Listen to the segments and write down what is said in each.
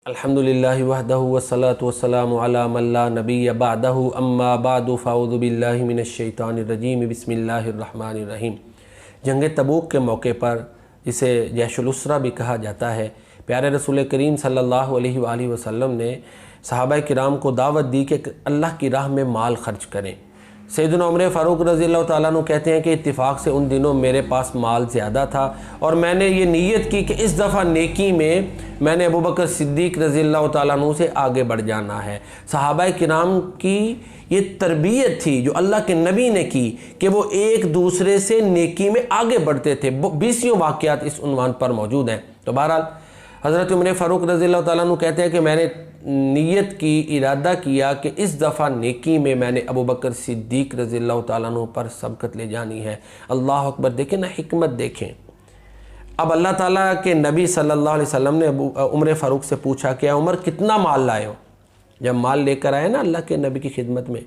अल्हम्दुलिल्लाहि वहदहु वस्सलातु वस्सलामु अला मन ला नबिय्य बअदहु अम्मा बअदु फ़अऊज़ु बिल्लाहि मिनश शैतानिर रजीम बिस्मिल्लाहिर रहमानिर रहीम। जंग तबूक के मौके पर, जिसे जैशुल उसरा भी कहा जाता है, प्यारे रसूल करीम सल्लल्लाहु अलैहि वसल्लम ने सहाबा किराम को दावत दी कि अल्लाह की राह में माल खर्च करें। सैयदना उमर फ़ारूक रज़ियल्लाहु ताला अन्हु कहते हैं कि इत्तिफ़ाक़ से उन दिनों मेरे पास माल ज़्यादा था और मैंने ये नीयत की कि इस दफ़ा नेकी में मैंने अबू बकर सिद्दीक़ रज़ियल्लाहु ताला अन्हु से आगे बढ़ जाना है। सहाबा किराम की ये तरबियत थी जो अल्लाह के नबी ने की कि वो एक दूसरे से नेकी में आगे बढ़ते थे। 20 वाक़यात इस उन्वान पर मौजूद हैं। तो बहरहाल हज़रत उमर फ़ारूक रज़ियल्लाहु ताला अन्हु कहते हैं कि मैंने नीयत की, इरादा किया कि इस दफ़ा नेकी में मैंने अबू बकर सिद्दीक़ रज़ियल्लाहु ताला अन्हु पर सबकत ले जानी है। अल्लाह अकबर, देखें ना, हिकमत देखें। अब अल्लाह ताला के नबी सल्लल्लाहु अलैहि वसल्लम ने उमर फ़ारूक से पूछा कि उमर कितना माल लाए हो। जब माल लेकर आए ना अल्लाह के नबी की खिदमत में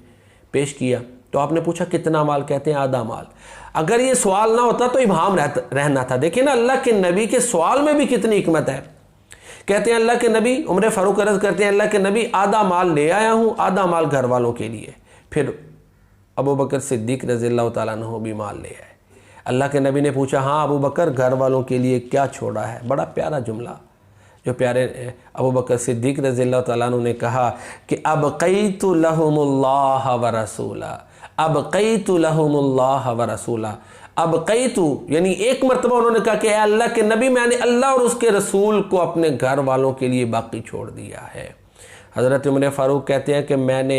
पेश किया तो आपने पूछा कितना माल, कहते हैं आधा माल। अगर ये सवाल ना होता तो इबाहम रहना था। देखिए ना, अल्लाह के नबी के सवाल में भी कितनी हिकमत है। कहते हैं अल्लाह के नबी, उमर फ़ारूक अर्ज़ करते हैं अल्लाह के नबी आधा माल ले आया हूँ, आधा माल घर वालों के लिए। फिर अबू बकर सिद्दीक़ रज़ियल्लाहु ताला अन्हु भी माल ले आए। अल्लाह के नबी ने पूछा, हाँ अबू बकर, घर वालों के लिए क्या छोड़ा है। बड़ा प्यारा जुमला जो प्यारे अबू बकर सिद्दीक़ रज़ियल्लाहु ताला अन्हु ने कहा कि अबक़ैतु लहुमुल्लाह व रसूला, अबक़ैतु लहुमुल्लाह व रसूला। अबक़ैतु यानी एक मरतबा उन्होंने कहा कि अल्लाह के नबी, मैंने अल्लाह और उसके रसूल को अपने घर वालों के लिए बाकी छोड़ दिया है। हज़रत उमर फ़ारूक कहते हैं कि मैंने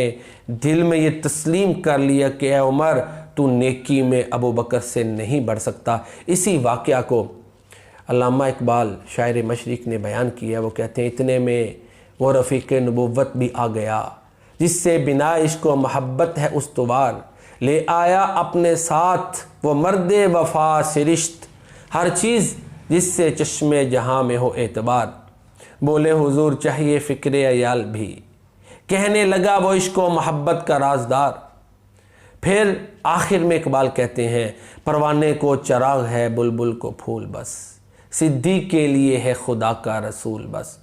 दिल में ये तस्लीम कर लिया कि ए उमर, तू नेकी में अबू बकर से नहीं बढ़ सकता। इसी वाक़या को अल्लामा इकबाल शायर मशरिक़ ने बयान किया। वो कहते हैं इतने में वो रफ़ीक़ नबुव्वत भी आ गया जिससे बिना इश्क़ व महब्बत है उस्तवार, ले आया अपने साथ वो मर्दे वफ़ा सिरिश्त, हर चीज़ जिससे चश्मे जहाँ में हो एतबार। बोले हुजूर चाहिए फ़िक्र अयाल भी, कहने लगा वो इश्क़ व महब्बत का राजदार। फिर आखिर में इकबाल कहते हैं परवाने को चराग है बुलबुल को फूल बस, सिद्दीक़ के लिए है खुदा का रसूल बस।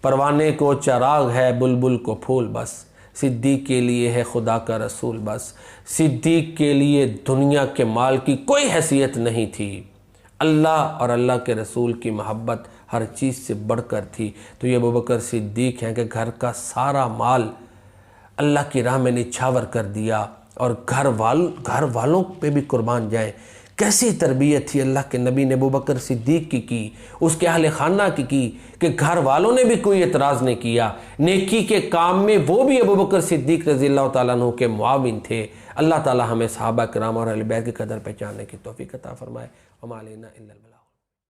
परवाने को चराग है बुलबुल को फूल बस, सिद्दीक़ के लिए है खुदा का रसूल बस। सिद्दीक़ के लिए दुनिया के माल की कोई हैसियत नहीं थी, अल्लाह और अल्लाह के रसूल की मोहब्बत हर चीज़ से बढ़कर थी। तो ये अबू बकर सिद्दीक़ हैं कि घर का सारा माल अल्लाह की राह में निछावर कर दिया और घर वालों पे भी कुर्बान जाएं। कैसी तरबियत थी अल्लाह के नबी ने अबू बकर सिद्दीक़ की, उसके अहले खाना की कि घर वालों ने भी कोई एतराज़ नहीं किया। नेकी के काम में वो भी अबू बकर सिद्दीक़ रज़ियल्लाहु ताला अन्हु के मुआविन थे। अल्लाह ताला हमें सहाबा किराम और अहले बैत की कदर पहचानने की तौफ़ीक़ अता फ़रमाए। वमा अलैना इल्लल बलाग।